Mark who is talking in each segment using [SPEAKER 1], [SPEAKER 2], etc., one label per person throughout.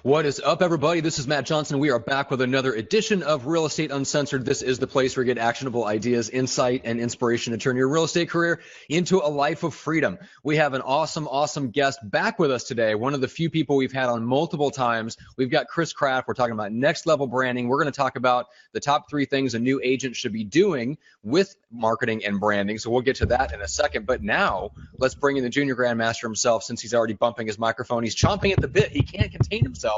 [SPEAKER 1] What is up, everybody? This is Matt Johnson. We are back with another edition of Real Estate Uncensored. This is the place where you get actionable ideas, insight, and inspiration to turn your real estate career into a life of freedom. We have an awesome guest back with us today, one of the few people we've had on multiple times. We've got Chris Kraft. We're talking about next level branding. We're going to talk about the top 3 things a new agent should be doing with marketing and branding. So we'll get to that in a second. But now let's bring in the junior grandmaster himself, since he's already bumping his microphone. He's chomping at the bit. He can't contain himself.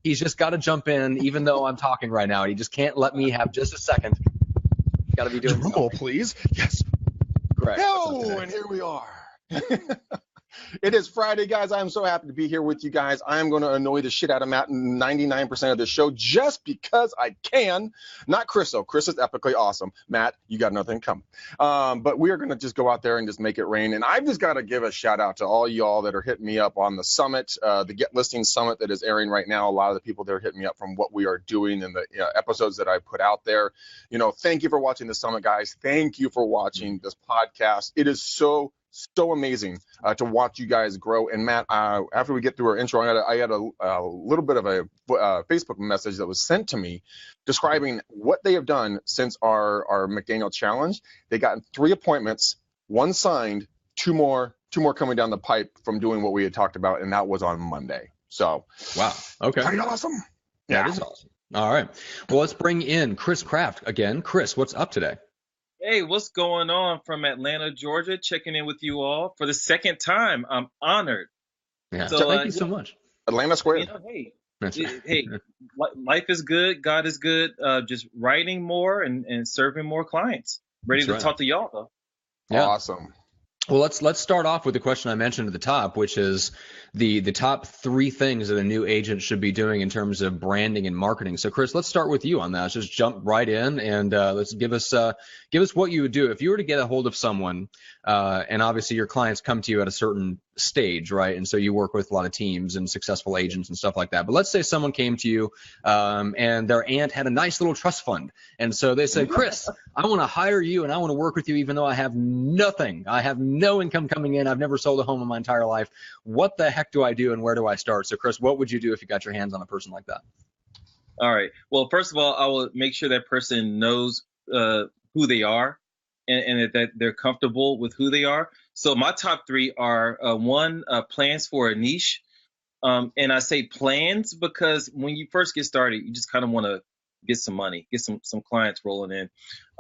[SPEAKER 1] He's just got to jump in, even though I'm talking right now. He just can't let me have just a second. Got to be doing
[SPEAKER 2] drum roll, please. Yes.
[SPEAKER 1] Correct.
[SPEAKER 2] Hello, and here we are. It is Friday, guys. I'm so happy to be here with you guys. I'm going to annoy the shit out of Matt 99% of the show just because I can. Not Chris, though. Chris is epically awesome. Matt, you got nothing coming. But we are going to just go out there and just make it rain. And I've just got to give a shout out to all y'all that are hitting me up on the summit, the Get Listing Summit that is airing right now. A lot of the people that are hitting me up from what we are doing and the episodes that I put out there. Thank you for watching the summit, guys. Thank you for watching this podcast. It is so amazing to watch you guys grow. And Matt, after we get through our intro, I had a little bit of a Facebook message that was sent to me describing what they have done since our McDaniel challenge. They got 3 appointments, 1 signed, 2 more coming down the pipe from doing what we had talked about, and that was on Monday. So
[SPEAKER 1] wow, okay,
[SPEAKER 2] pretty awesome.
[SPEAKER 1] That is awesome. All right, well, let's bring in Chris Kraft again. Chris, what's up today?
[SPEAKER 3] Hey, what's going on from Atlanta, Georgia? Checking in with you all for the second time. I'm honored.
[SPEAKER 1] Yeah. So thank you so much.
[SPEAKER 2] Atlanta Square.
[SPEAKER 3] Hey, life is good. God is good. Just writing more and serving more clients. Ready to talk to y'all, though.
[SPEAKER 2] Yeah. Awesome.
[SPEAKER 1] Well, let's start off with the question I mentioned at the top, which is the top 3 things that a new agent should be doing in terms of branding and marketing. So, Chris, let's start with you on that. Let's just jump right in and let's give us what you would do if you were to get a hold of someone, and obviously your clients come to you at a certain stage, right? And so you work with a lot of teams and successful agents and stuff like that. But let's say someone came to you and their aunt had a nice little trust fund, and so they said, Chris, I want to hire you and I want to work with you even though I have nothing. I have no income coming in. I've never sold a home in my entire life. What the heck do I do and where do I start? So, Chris, what would you do if you got your hands on a person like that?
[SPEAKER 3] All right. Well, first of all, I will make sure that person knows who they are and that they're comfortable with who they are. So my top 3 are 1, plans for a niche. And I say plans because when you first get started, you just kind of want to get some money, get some clients rolling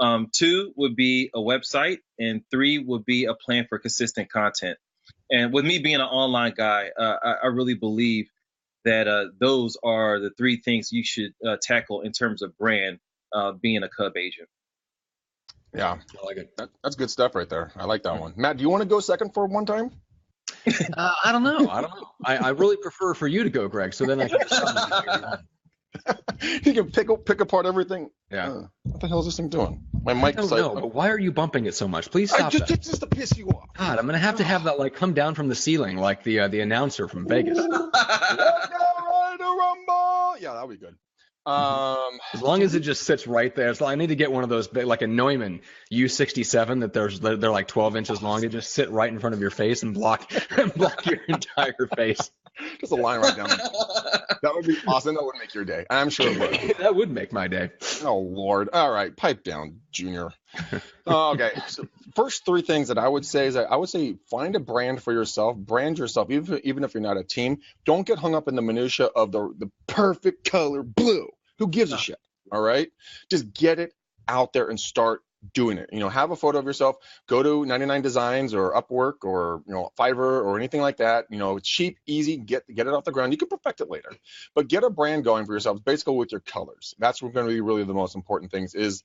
[SPEAKER 3] in. 2 would be a website, and 3 would be a plan for consistent content. And with me being an online guy, I really believe that those are the 3 things you should tackle in terms of brand, being a Cub agent.
[SPEAKER 2] Yeah, I like it. That's good stuff right there. I like that one. Matt, do you want to go second for one time?
[SPEAKER 1] I don't know. I really prefer for you to go, Greg, so then I can decide.
[SPEAKER 2] You can pick apart everything.
[SPEAKER 1] Yeah.
[SPEAKER 2] What the hell is this thing doing? My mic.
[SPEAKER 1] I don't know, but why are you bumping it so much? Please stop that.
[SPEAKER 2] Just to piss you off.
[SPEAKER 1] God, I'm gonna have to have that like come down from the ceiling, like the announcer from Vegas.
[SPEAKER 2] Let's go ride a rumble. Yeah, that'll be good.
[SPEAKER 1] As long as it just sits right there. So I need to get one of those like a Neumann U67 that they're like 12 inches long. They just sit right in front of your face and block your entire face.
[SPEAKER 2] Just a line right down. That would be awesome. That would make your day. I'm sure it would.
[SPEAKER 1] That would make my day.
[SPEAKER 2] Oh Lord. All right, pipe down, Junior. Okay. So first 3 things that I would say is I would say find a brand for yourself. Brand yourself, even if you're not a team. Don't get hung up in the minutia of the perfect color blue. Who gives a shit? All right. Just get it out there and start doing it. Have a photo of yourself. Go to 99 Designs or Upwork or Fiverr or anything like that. It's cheap, easy. Get it off the ground. You can perfect it later, but get a brand going for yourself. Basically, with your colors. That's going to be really the most important things. Is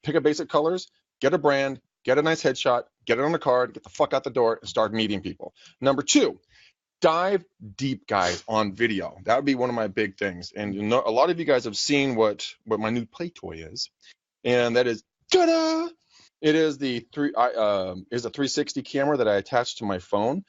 [SPEAKER 2] pick a basic colors. Get a brand. Get a nice headshot. Get it on a card. Get the fuck out the door and start meeting people. Number 2. Dive deep, guys, on video. That would be one of my big things. And a lot of you guys have seen what my new play toy is, and that is ta-da! It is the 360 camera that I attached to my phone.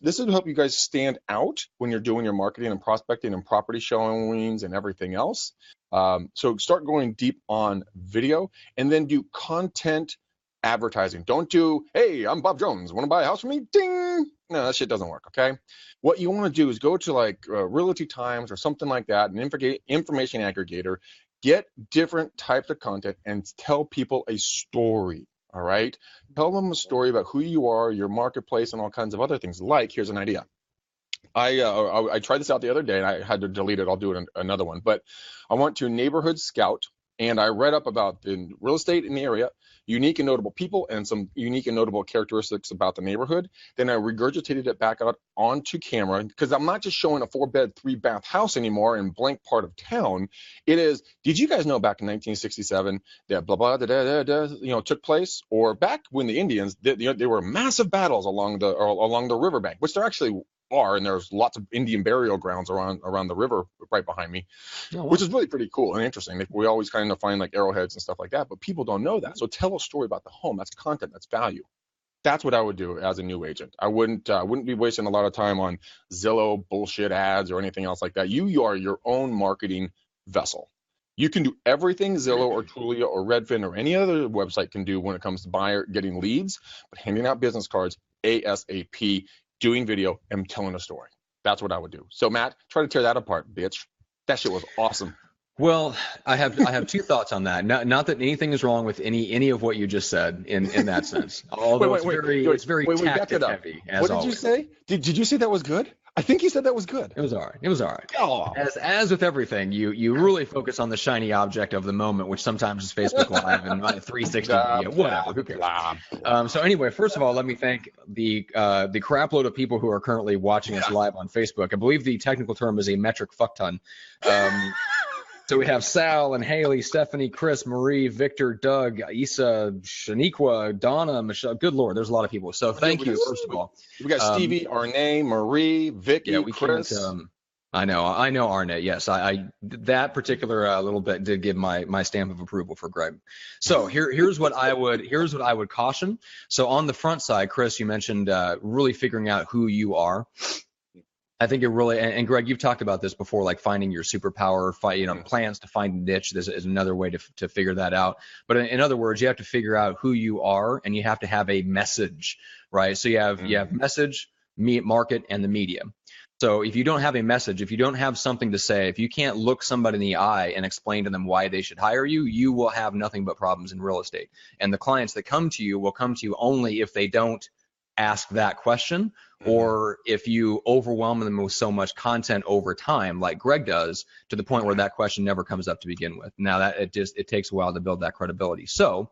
[SPEAKER 2] This will help you guys stand out when you're doing your marketing and prospecting and property showings and everything else. So start going deep on video, and then do content advertising. Don't do, hey, I'm Bob Jones. Want to buy a house from me? Ding! No, that shit doesn't work. Okay. What you want to do is go to like Realty Times or something like that, an information aggregator, get different types of content and tell people a story. All right. Tell them a story about who you are, your marketplace, and all kinds of other things. Like, here's an idea. I tried this out the other day and I had to delete it. I'll do it another one. But I went to Neighborhood Scout and I read up about the real estate in the area, unique and notable people, and some unique and notable characteristics about the neighborhood. Then I regurgitated it back out onto camera because I'm not just showing a 4-bed, 3-bath house anymore in blank part of town. It is, did you guys know back in 1967 that blah, blah, da, da, da, da, took place? Or back when the Indians, there were massive battles along the riverbank, which there actually are, and there's lots of Indian burial grounds around the river right behind me, which is really pretty cool and interesting. We always kind of find like arrowheads and stuff like that, but people don't know that. So tell a story about the home. That's content. That's value. That's what I would do as a new agent. I wouldn't be wasting a lot of time on Zillow bullshit ads or anything else like that. You are your own marketing vessel. You can do everything Zillow or Trulia or Redfin or any other website can do when it comes to getting leads, but handing out business cards ASAP, doing video, and telling a story. That's what I would do. So Matt, try to tear that apart, bitch. That shit was awesome.
[SPEAKER 1] Well, I have two thoughts on that. Not that anything is wrong with any of what you just said in that sense. Although it's very tactic heavy. As
[SPEAKER 2] what did you say? Did you say that was good? I think you said that was good.
[SPEAKER 1] It was all right.
[SPEAKER 2] Oh.
[SPEAKER 1] As with everything, you really focus on the shiny object of the moment, which sometimes is Facebook Live and 360 video, whatever. Who cares? So anyway, first of all, let me thank the crap load of people who are currently watching us live on Facebook. I believe the technical term is a metric fuck ton. So we have Sal and Haley, Stephanie, Chris, Marie, Victor, Doug, Issa, Shaniqua, Donna, Michelle. Good Lord, there's a lot of people. So thank you, first of all.
[SPEAKER 2] We got Stevie, Arne, Marie, Vicky,
[SPEAKER 1] yeah,
[SPEAKER 2] Chris.
[SPEAKER 1] I know Arne. Yes, I that particular little bit did give my stamp of approval for Greg. So here's what I would caution. So on the front side, Chris, you mentioned really figuring out who you are. I think it really, and Greg, you've talked about this before, like finding your superpower, plans to find a niche. This is another way to figure that out. But in other words, you have to figure out who you are, and you have to have a message, right? So you have message, market, and the media. So if you don't have a message, if you don't have something to say, if you can't look somebody in the eye and explain to them why they should hire you, you will have nothing but problems in real estate. And the clients that come to you will come to you only if they don't ask that question, or if you overwhelm them with so much content over time, like Greg does, to the point where that question never comes up to begin with. Now that it takes a while to build that credibility. So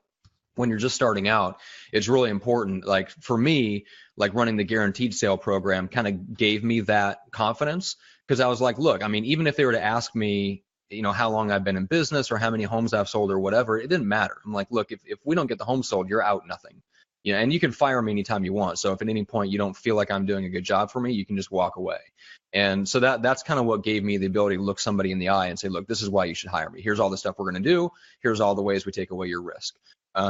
[SPEAKER 1] when you're just starting out, it's really important. Like for me, like running the guaranteed sale program kind of gave me that confidence, because I was like, look, I mean, even if they were to ask me, how long I've been in business or how many homes I've sold or whatever, it didn't matter. I'm like, look, if we don't get the home sold, you're out nothing. And you can fire me anytime you want. So if at any point you don't feel like I'm doing a good job for me, you can just walk away. And so that's kind of what gave me the ability to look somebody in the eye and say, look, this is why you should hire me. Here's all the stuff we're going to do. Here's all the ways we take away your risk.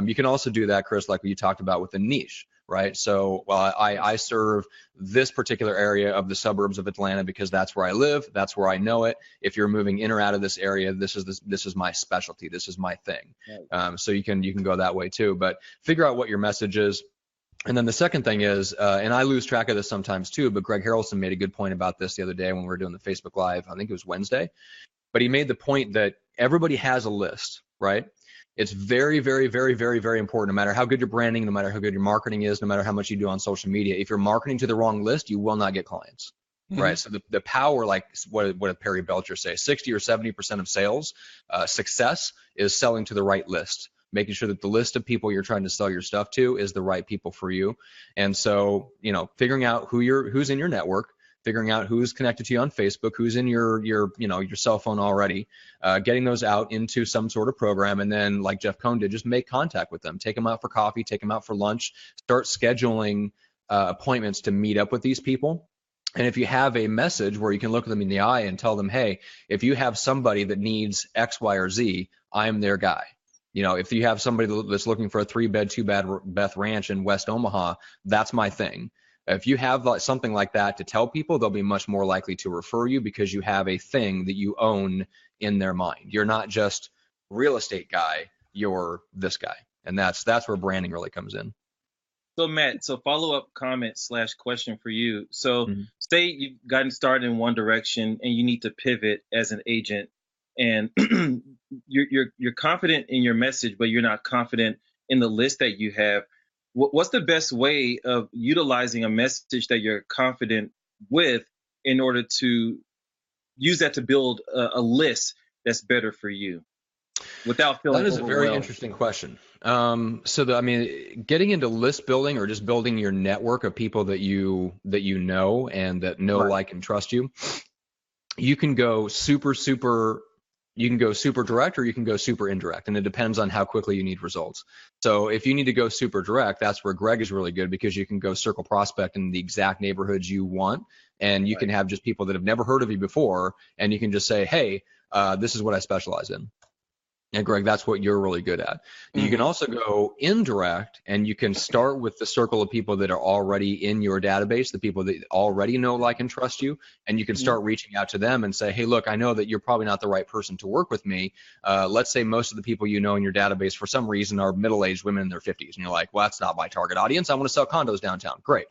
[SPEAKER 1] You can also do that, Chris, like you talked about with the niche, right? So I serve this particular area of the suburbs of Atlanta because that's where I live. That's where I know it. If you're moving in or out of this area, this is my specialty. This is my thing. So you can go that way too, but figure out what your message is. And then the second thing is, and I lose track of this sometimes too, but Greg Harrelson made a good point about this the other day when we were doing the Facebook Live. I think it was Wednesday, but he made the point that everybody has a list, right? It's very, very, very, very, very important. No matter how good your branding, no matter how good your marketing is, no matter how much you do on social media, if you're marketing to the wrong list, you will not get clients, right? So the power, like what did Perry Belcher say? 60 or 70% of sales success is selling to the right list, making sure that the list of people you're trying to sell your stuff to is the right people for you. And so, figuring out who's in your network, figuring out who's connected to you on Facebook, who's in your cell phone already, getting those out into some sort of program, and then like Jeff Cohn did, just make contact with them, take them out for coffee, take them out for lunch, start scheduling appointments to meet up with these people. And if you have a message where you can look them in the eye and tell them, hey, if you have somebody that needs X, Y, or Z, I'm their guy. If you have somebody that's looking for a 3-bed, 2-bath ranch in West Omaha, that's my thing. If you have something like that to tell people, they'll be much more likely to refer you because you have a thing that you own in their mind. You're not just real estate guy, you're this guy. And that's where branding really comes in.
[SPEAKER 3] So Matt, so follow-up comment / question for you. So
[SPEAKER 1] Mhm.
[SPEAKER 3] say you've gotten started in one direction and you need to pivot as an agent, and you're confident in your message, but you're not confident in the list that you have. What's the best way of utilizing a message that you're confident with in order to use that to build a list that's better for you without
[SPEAKER 1] That
[SPEAKER 3] feeling
[SPEAKER 1] is a very
[SPEAKER 3] overwhelmed?
[SPEAKER 1] interesting question. I mean, getting into list building or just building your network of people that you know and that know,
[SPEAKER 3] Right.
[SPEAKER 1] like, and trust you, you can go you can go super direct or you can go super indirect, and it depends on how quickly you need results. So if you need to go super direct, that's where Greg is really good, because you can go circle prospect in the exact neighborhoods you want, and you
[SPEAKER 3] Right.
[SPEAKER 1] can have just people that have never heard of you before, and you can just say, hey, this is what I specialize in. And Greg, that's what you're really good at. You can
[SPEAKER 2] Mm-hmm.
[SPEAKER 1] also go indirect, and you can start with the circle of people that are already in your database, the people that already know, like, and trust you, and you can start reaching out to them and say, hey, look, I know that you're probably not the right person to work with me. Let's say most of the people you know in your database for some reason are middle-aged women in their 50s, and you're like, well, that's not my target audience. I want to sell condos downtown. Great.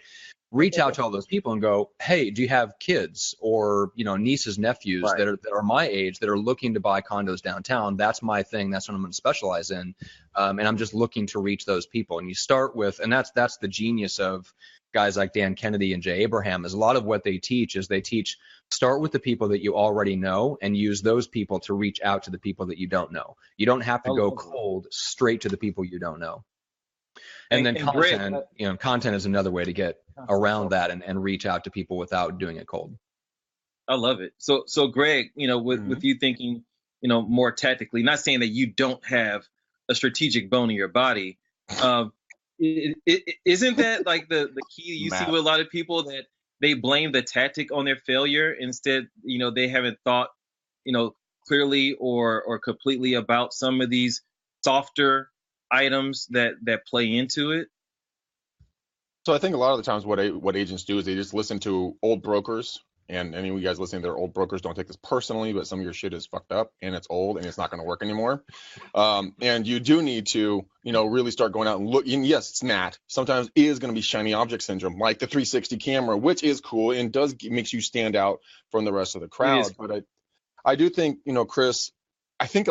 [SPEAKER 1] Reach out to all those people and go, hey, do you have kids or, nieces, nephews
[SPEAKER 3] Right.
[SPEAKER 1] that are my age that are looking to buy condos downtown? That's my thing. That's what I'm going to specialize in. And I'm just looking to reach those people. And you start with, and that's the genius of guys like Dan Kennedy and Jay Abraham, is a lot of what they teach start with the people that you already know and use those people to reach out to the people that you don't know. You don't have to
[SPEAKER 3] I
[SPEAKER 1] go
[SPEAKER 3] love it.
[SPEAKER 1] cold straight to the people you don't know. And then
[SPEAKER 3] And Greg,
[SPEAKER 1] content is another way to get around that and reach out to people without doing it cold.
[SPEAKER 3] I love it. So Greg, with you thinking, more tactically, not saying that you don't have a strategic bone in your body, isn't that like the key you see
[SPEAKER 2] Matt.
[SPEAKER 3] with a lot of people, that they blame the tactic on their failure instead, they haven't thought, clearly or completely about some of these softer items that play into it?
[SPEAKER 2] So I think a lot of the times what agents do is they just listen to old brokers. And any of you guys listening to their old brokers, don't take this personally, but some of your shit is fucked up and it's old and it's not going to work anymore. And you do need to, really start going out and look. And yes, it's not. Sometimes it is going to be shiny object syndrome, like the 360 camera, which is cool and makes you stand out from the rest of the crowd. But I do think, Chris, I think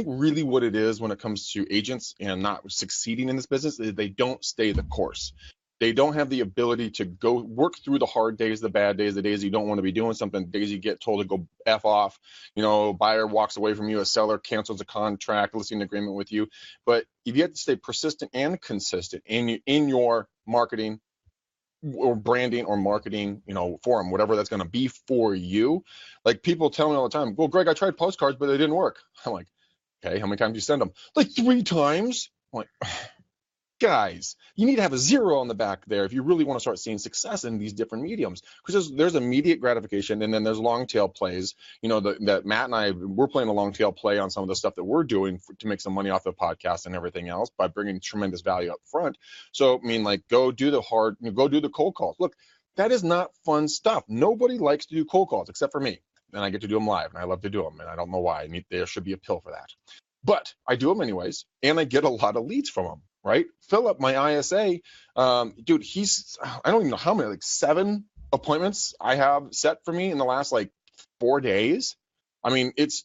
[SPEAKER 2] really what it is when it comes to agents and not succeeding in this business is they don't stay the course. They don't have the ability to go work through the hard days, the bad days, the days you don't want to be doing something, the days you get told to go F off, buyer walks away from you, a seller cancels a contract, listing agreement with you. But if you have to stay persistent and consistent in your marketing or branding or marketing, forum, whatever that's going to be for you. Like, people tell me all the time, well, Greg, I tried postcards, but they didn't work. I'm like, okay, how many times do you send them? Like 3 times. I'm like, guys, you need to have a 0 on the back there if you really want to start seeing success in these different mediums, because there's immediate gratification, and then there's long tail plays. That Matt and I, we're playing a long tail play on some of the stuff that we're doing to make some money off the podcast and everything else by bringing tremendous value up front. So I mean, like, go do the cold calls. Look, that is not fun stuff. Nobody likes to do cold calls except for me, and I get to do them live, and I love to do them, and I don't know why. There should be a pill for that, but I do them anyways, and I get a lot of leads from them. Right? Philip, my ISA, dude, I don't even know how many, like 7 appointments I have set for me in the last like 4 days. I mean, it's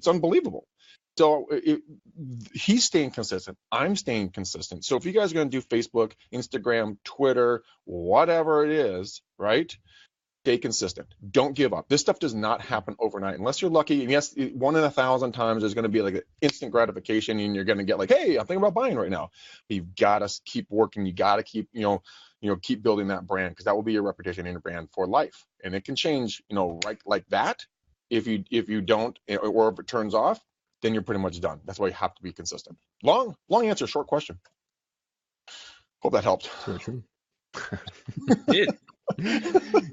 [SPEAKER 2] unbelievable. So he's staying consistent. I'm staying consistent. So if you guys are going to do Facebook, Instagram, Twitter, whatever it is, right? Stay consistent. Don't give up. This stuff does not happen overnight unless you're lucky. And yes, 1 in 1,000 times there's going to be like an instant gratification, and you're going to get like, hey, I'm thinking about buying right now. But you've got to keep working. You got to keep, keep building that brand, because that will be your reputation and your brand for life. And it can change, right like that. If you don't, or if it turns off, then you're pretty much done. That's why you have to be consistent. Long answer, short question. Hope that helped.
[SPEAKER 1] Very true.
[SPEAKER 3] It did.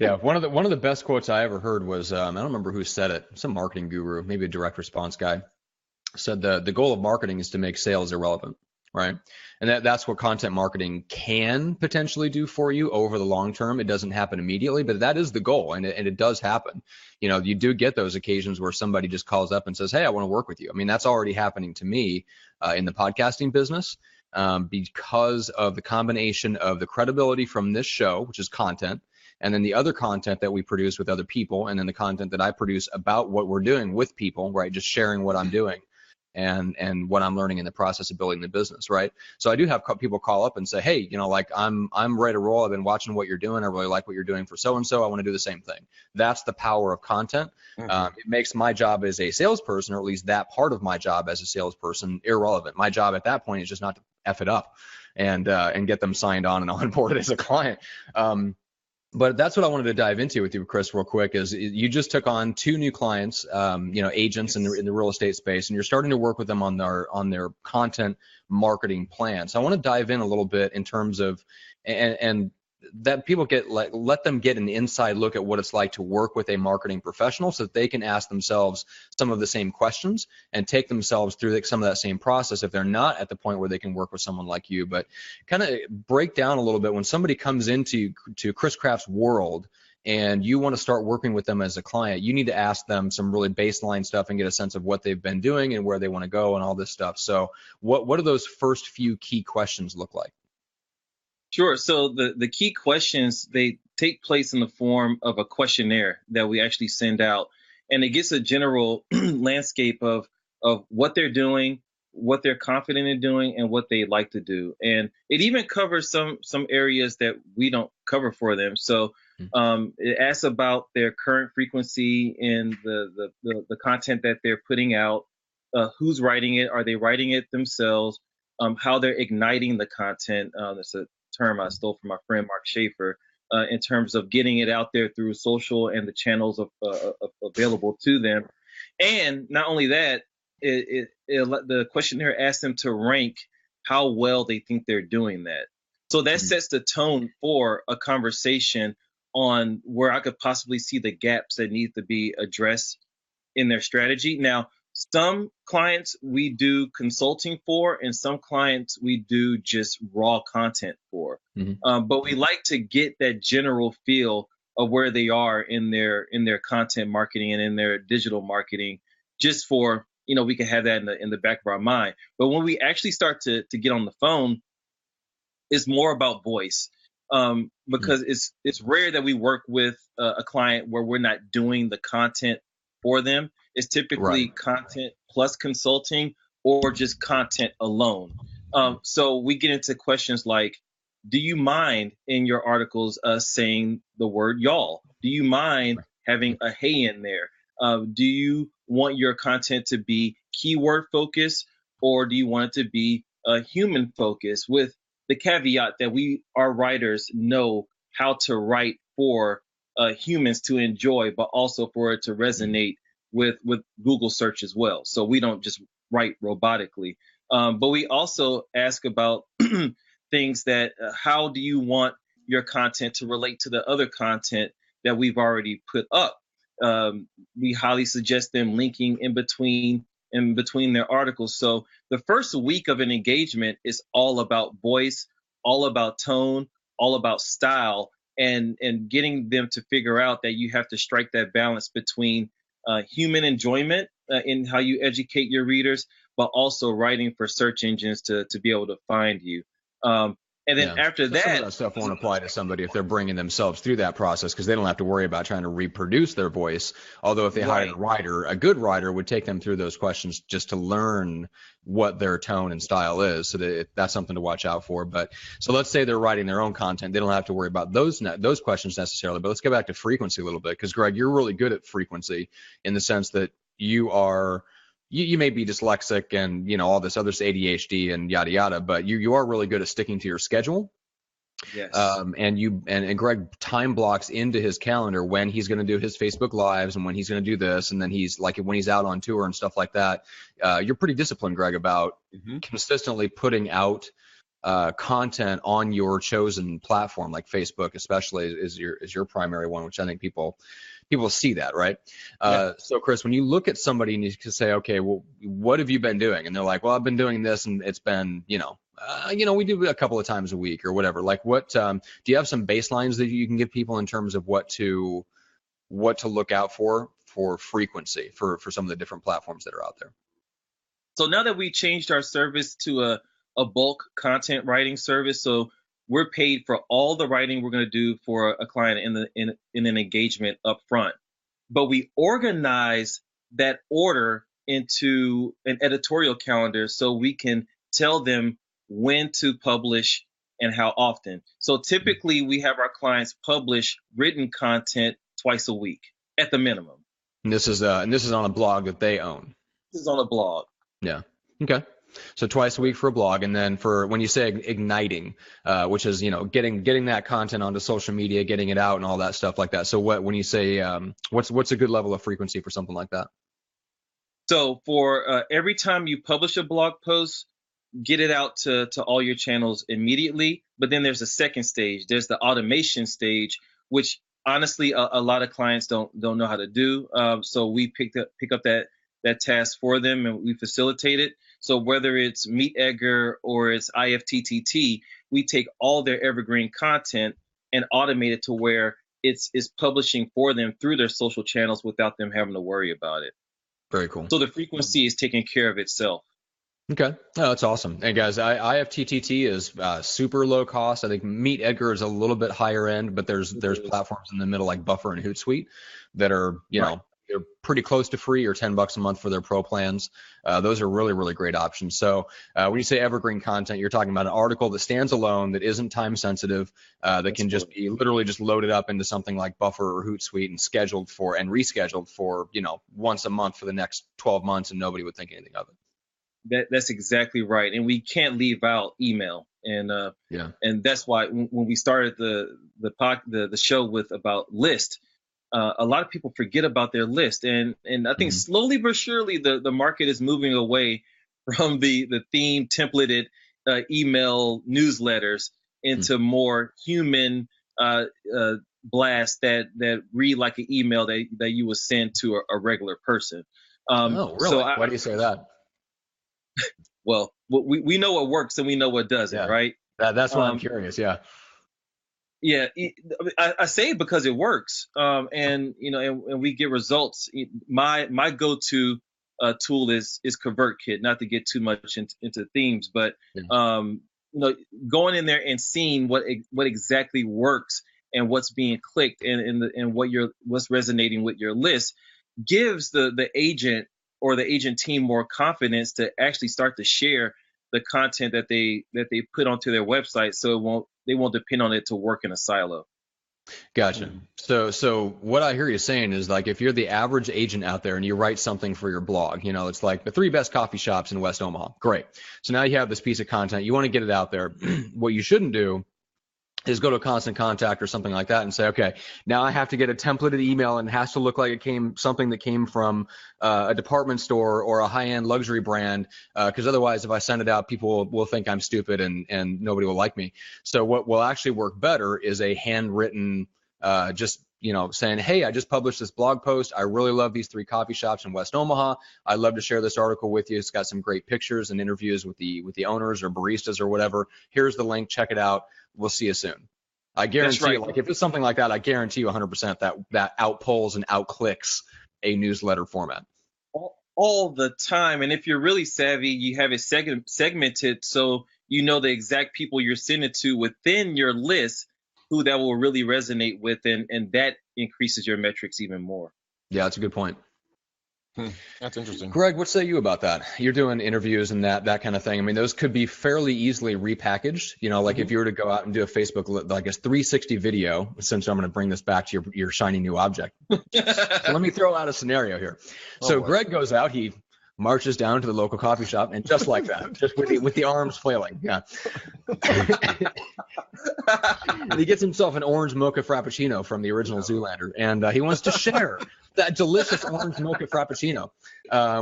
[SPEAKER 1] Yeah, one of the best quotes I ever heard was, I don't remember who said it, some marketing guru, maybe a direct response guy, said the goal of marketing is to make sales irrelevant, right? And that's what content marketing can potentially do for you over the long term. It doesn't happen immediately, but that is the goal, and it does happen. You do get those occasions where somebody just calls up and says, hey, I want to work with you. I mean, that's already happening to me in the podcasting business. because of the combination of the credibility from this show, which is content, and then the other content that we produce with other people, and then the content that I produce about what we're doing with people, right? Just sharing what I'm doing and what I'm learning in the process of building the business, right? So I do have people call up and say, hey, like I'm ready to roll. I've been watching what you're doing. I really like what you're doing for so-and-so. I want to do the same thing. That's the power of content. It makes my job as a salesperson, or at least that part of my job as a salesperson, irrelevant. My job at that point is just not to F it up and get them signed on and onboarded as a client. But that's what I wanted to dive into with you, Chris, real quick, is you just took on 2 new clients, agents in the real estate space, and you're starting to work with them on their content marketing plan. So I want to dive in a little bit in terms of, and that people let them get an inside look at what it's like to work with a marketing professional, so that they can ask themselves some of the same questions and take themselves through some of that same process if they're not at the point where they can work with someone like you. But kind of break down a little bit when somebody comes into Chris Craft's world and you want to start working with them as a client, you need to ask them some really baseline stuff and get a sense of what they've been doing and where they want to go and all this stuff. So what do those first few key questions look like?
[SPEAKER 3] Sure. So the key questions, they take place in the form of a questionnaire that we actually send out, and it gets a general landscape of what they're doing, what they're confident in doing, and what they like to do. And it even covers some areas that we don't cover for them. So it asks about their current frequency in the content that they're putting out, who's writing it, are they writing it themselves, how they're igniting the content. That's a term I stole from my friend Mark Schaefer, in terms of getting it out there through social and the channels available to them. And not only that, the questionnaire asks them to rank how well they think they're doing that. So that sets the tone for a conversation on where I could possibly see the gaps that need to be addressed in their strategy. Now, some clients we do consulting for, and some clients we do just raw content for. But we like to get that general feel of where they are in their content marketing and in their digital marketing, just for, we can have that in the back of our mind. But when we actually start to get on the phone, it's more about voice, because it's rare that we work with a client where we're not doing the content for them. It's typically content plus consulting, or just content alone. So we get into questions like, do you mind in your articles saying the word y'all? Do you mind having a hey in there? Do you want your content to be keyword focused, or do you want it to be human focused, with the caveat that our writers know how to write for humans to enjoy, but also for it to resonate with Google search as well. So we don't just write robotically. But we also ask about things that, how do you want your content to relate to the other content that we've already put up? We highly suggest them linking in between their articles. So the first week of an engagement is all about voice, all about tone, all about style, and getting them to figure out that you have to strike that balance between human enjoyment in how you educate your readers, but also writing for search engines to be able to find you. And then after that,
[SPEAKER 1] some of that stuff won't apply to somebody if they're bringing themselves through that process, because they don't have to worry about trying to reproduce their voice. Although if they hired a writer, a good writer would take them through those questions just to learn what their tone and style is. So that's something to watch out for. But so let's say they're writing their own content. They don't have to worry about those questions necessarily. But let's go back to frequency a little bit, because Greg, you're really good at frequency in the sense that you may be dyslexic and all this other ADHD and yada yada, but you are really good at sticking to your schedule.
[SPEAKER 3] Yes.
[SPEAKER 1] And Greg time blocks into his calendar when he's going to do his Facebook Lives and when he's going to do this, and then he's like when he's out on tour and stuff like that. You're pretty disciplined, Greg, about consistently putting out content on your chosen platform, like Facebook, especially is your primary one, which I think people see that, right? So Chris, when you look at somebody and you can say, okay, well, what have you been doing? And they're like, well, I've been doing this, and it's been, we do a couple of times a week or whatever. Like, what do you have some baselines that you can give people in terms of what to look out for frequency for some of the different platforms that are out there?
[SPEAKER 3] So now that we changed our service to a bulk content writing service. So we're paid for all the writing we're going to do for a client in an engagement up front. But we organize that order into an editorial calendar so we can tell them when to publish and how often. So typically we have our clients publish written content twice a week at the minimum.
[SPEAKER 1] And this is on a blog that they own.
[SPEAKER 3] This is on a blog.
[SPEAKER 1] Yeah. Okay. So twice a week for a blog, and then for when you say igniting, which is getting that content onto social media, getting it out, and all that stuff like that. So when you say what's a good level of frequency for something like that?
[SPEAKER 3] So for every time you publish a blog post, get it out to all your channels immediately. But then there's a second stage. There's the automation stage, which honestly a lot of clients don't know how to do. So we pick up that task for them, and we facilitate it. So whether it's Meet Edgar or it's IFTTT, we take all their evergreen content and automate it to where it's publishing for them through their social channels without them having to worry about it.
[SPEAKER 1] Very cool.
[SPEAKER 3] So the frequency is taking care of itself.
[SPEAKER 1] Okay. Oh, that's awesome. And guys, IFTTT is super low cost. I think Meet Edgar is a little bit higher end, but there's platforms in the middle like Buffer and Hootsuite that are, they're pretty close to free, or $10 a month for their pro plans. Those are really, really great options. So when you say evergreen content, you're talking about an article that stands alone, that isn't time sensitive, that can just be literally just loaded up into something like Buffer or Hootsuite and scheduled for and rescheduled for, once a month for the next 12 months, and nobody would think anything of it.
[SPEAKER 3] That's exactly right. And we can't leave out email. And and that's why when we started the show with about list, a lot of people forget about their list. And I think slowly but surely the market is moving away from the theme templated email newsletters into more human blasts that read like an email that you would send to a regular person.
[SPEAKER 1] Oh, really? So why do you say that?
[SPEAKER 3] Well, we know what works and we know what doesn't, right?
[SPEAKER 1] That's why I'm curious. Yeah.
[SPEAKER 3] Yeah, I say it because it works, and we get results. My go-to tool is ConvertKit. Not to get too much into themes, but going in there and seeing what exactly works and what's being clicked and what's resonating with your list gives the agent or the agent team more confidence to actually start to share the content that they put onto their website, so they won't depend on it to work in a silo.
[SPEAKER 1] Gotcha. So what I hear you saying is, like, if you're the average agent out there and you write something for your blog, it's like the 3 best coffee shops in West Omaha. Great. So now you have this piece of content. You want to get it out there. What you shouldn't do is go to a Constant Contact or something like that and say, okay, now I have to get a templated email and it has to look like something that came from a department store or a high-end luxury brand, because otherwise if I send it out, people will think I'm stupid and nobody will like me. So what will actually work better is a handwritten, saying, hey, I just published this blog post. I really love these 3 coffee shops in West Omaha. I'd love to share this article with you. It's got some great pictures and interviews with the owners or baristas or whatever. Here's the link. Check it out. We'll see you soon. I guarantee you, like, if it's something like that, I guarantee you 100% that outpolls and outclicks a newsletter format.
[SPEAKER 3] All the time. And if you're really savvy, you have it segmented so you know the exact people you're sending to within your list who that will really resonate with, and that increases your metrics even more.
[SPEAKER 1] Yeah, that's a good point.
[SPEAKER 2] That's interesting.
[SPEAKER 1] Greg, what say you about that? You're doing interviews and that kind of thing. I mean, those could be fairly easily repackaged. Like if you were to go out and do a Facebook, like a 360 video, since I'm going to bring this back to your shiny new object. So let me throw out a scenario here. So Greg goes out, he marches down to the local coffee shop, and just like that, just with the arms flailing. Yeah. And he gets himself an orange mocha frappuccino from the original Zoolander, and he wants to share that delicious orange mocha frappuccino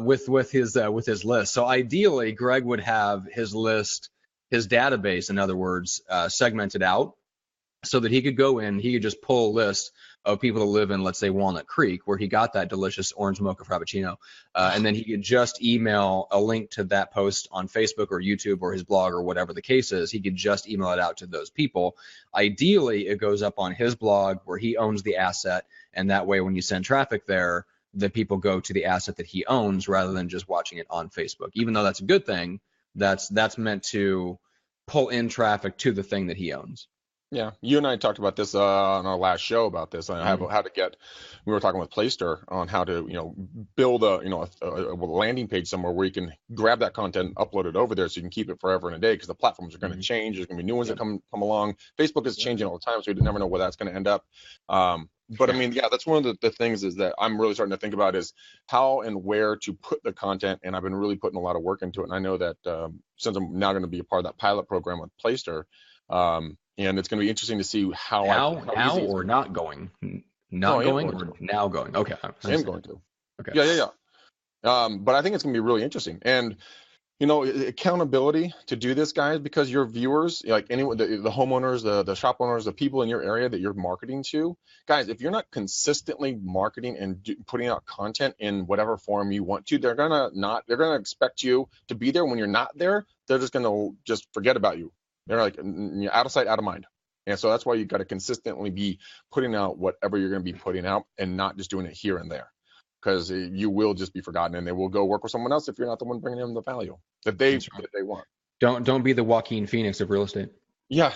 [SPEAKER 1] with his list. So ideally, Greg would have his list, his database, in other words, segmented out so that he could go in, he could just pull a list of people that live in, let's say, Walnut Creek, where he got that delicious orange mocha frappuccino, and then he could just email a link to that post on Facebook or YouTube or his blog or whatever the case is. He could just email it out to those people. Ideally, it goes up on his blog where he owns the asset, and that way when you send traffic there, the people go to the asset that he owns rather than just watching it on Facebook. Even though that's a good thing, that's meant to pull in traffic to the thing that he owns.
[SPEAKER 2] Yeah, you and I talked about this on our last show about this. How to get. We were talking with Playster on how to build a landing page somewhere where you can grab that content, upload it over there, so you can keep it forever and a day, because the platforms are going to change. There's going to be new ones that come along. Facebook is changing all the time, so you never know where that's going to end up. But I mean, that's one of the things is that I'm really starting to think about is how and where to put the content, and I've been really putting a lot of work into it. And I know that since I'm now going to be a part of that pilot program with Playster. And it's going to be interesting to see how
[SPEAKER 1] now or not going, going or now going. Okay,
[SPEAKER 2] I am going to.
[SPEAKER 1] Okay.
[SPEAKER 2] Yeah. But I think it's going to be really interesting, and accountability to do this, guys, because your viewers, like anyone, the homeowners, the shop owners, the people in your area that you're marketing to, guys, if you're not consistently marketing and putting out content in whatever form you want to, they're gonna expect you to be there. When you're not there, they're just gonna forget about you. They're like out of sight, out of mind. And so that's why you've got to consistently be putting out whatever you're going to be putting out, and not just doing it here and there, because you will just be forgotten, and they will go work with someone else if you're not the one bringing them the value that they want.
[SPEAKER 1] Don't be the Joaquin Phoenix of real estate.
[SPEAKER 2] Yeah.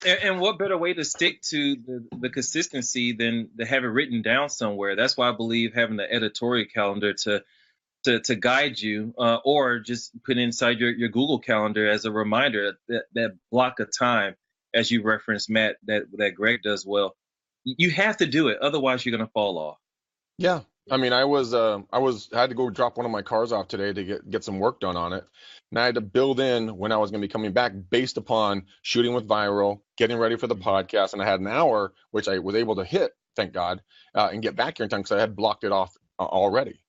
[SPEAKER 3] And what better way to stick to the consistency than to have it written down somewhere? That's why I believe having the editorial calendar to guide you, or just put inside your Google Calendar as a reminder, that block of time, as you referenced, Matt, that Greg does well. You have to do it, otherwise you're going to fall off.
[SPEAKER 2] Yeah, I mean, I had to go drop one of my cars off today to get some work done on it, and I had to build in when I was going to be coming back based upon shooting with Viral, getting ready for the podcast, and I had an hour, which I was able to hit, thank God, and get back here in time because I had blocked it off already.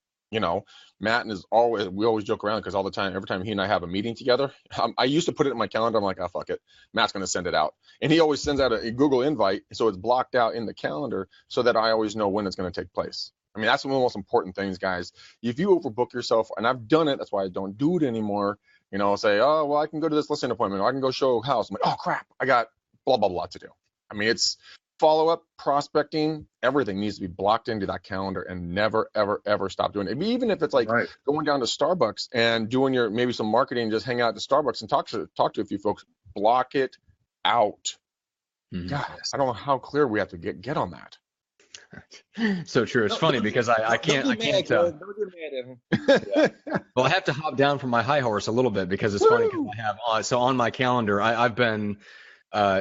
[SPEAKER 2] Matt we always joke around, because all the time, every time he and I have a meeting together, I used to put it in my calendar. I'm like, oh, fuck it. Matt's going to send it out. And he always sends out a Google invite, so it's blocked out in the calendar so that I always know when it's going to take place. I mean, that's one of the most important things, guys. If you overbook yourself, and I've done it, that's why I don't do it anymore, say, oh, well, I can go to this listing appointment, or I can go show a house. I'm like, oh, crap, I got blah, blah, blah to do. I mean, it's follow-up, prospecting, everything needs to be blocked into that calendar, and never, ever, ever stop doing it. Even if it's like going down to Starbucks and doing maybe some marketing, just hang out at the Starbucks and talk to a few folks, block it out. God, I don't know how clear we have to get on that.
[SPEAKER 1] So true. It's funny because I can't.
[SPEAKER 3] Don't get mad at him.
[SPEAKER 1] Well, I have to hop down from my high horse a little bit, because it's funny, because I have so on my calendar, I've been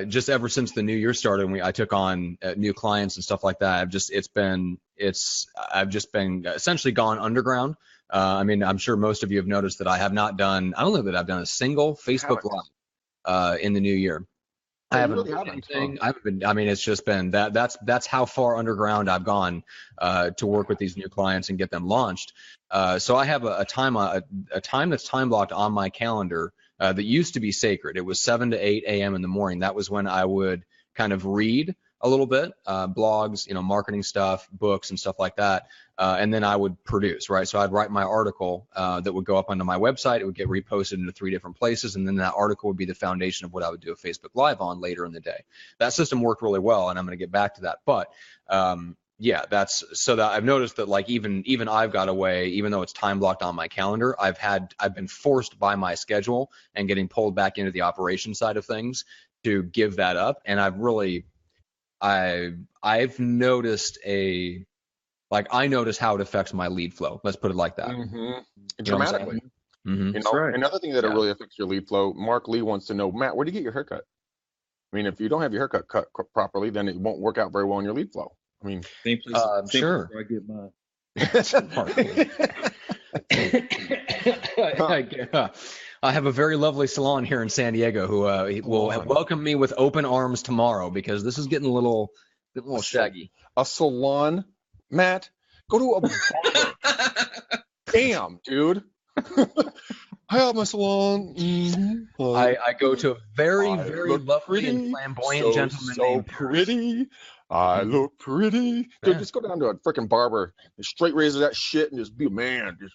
[SPEAKER 1] just ever since the new year started, and I took on new clients and stuff like that. I've just been essentially gone underground. I mean, I'm sure most of you have noticed that I don't know that I've done a single Facebook Live in the new year. I haven't done anything. I mean, it's just been that's how far underground I've gone to work with these new clients and get them launched. So I have a time that's time blocked on my calendar that used to be sacred. It was 7 to 8 a.m. in the morning. That was when I would kind of read a little bit, blogs, marketing stuff, books and stuff like that. And then I would produce, right? So I'd write my article that would go up onto my website. It would get reposted into 3 different places. And then that article would be the foundation of what I would do a Facebook Live on later in the day. That system worked really well, and I'm going to get back to that. But yeah, that's so that I've noticed that, like, even I've got a way, even though it's time blocked on my calendar, I've been forced by my schedule and getting pulled back into the operation side of things to give that up. And I've noticed I notice how it affects my lead flow. Let's put it like that.
[SPEAKER 2] Dramatically.
[SPEAKER 3] Right.
[SPEAKER 2] Another thing that it really affects your lead flow, Mark Lee wants to know, Matt, where do you get your haircut? I mean, if you don't have your haircut cut properly, then it won't work out very well in your lead flow. I mean,
[SPEAKER 3] same place
[SPEAKER 1] sure.
[SPEAKER 3] where I get mine.
[SPEAKER 1] I have a very lovely salon here in San Diego who will welcome me with open arms tomorrow, because this is getting a little shaggy.
[SPEAKER 2] A salon, Matt? Go to a barber. Damn, dude. I have my salon.
[SPEAKER 1] I go to a very, very lovely and flamboyant gentleman named
[SPEAKER 2] pretty. I look pretty. Dude, just go down to a freaking barber, and straight razor that shit, and just be a man. Just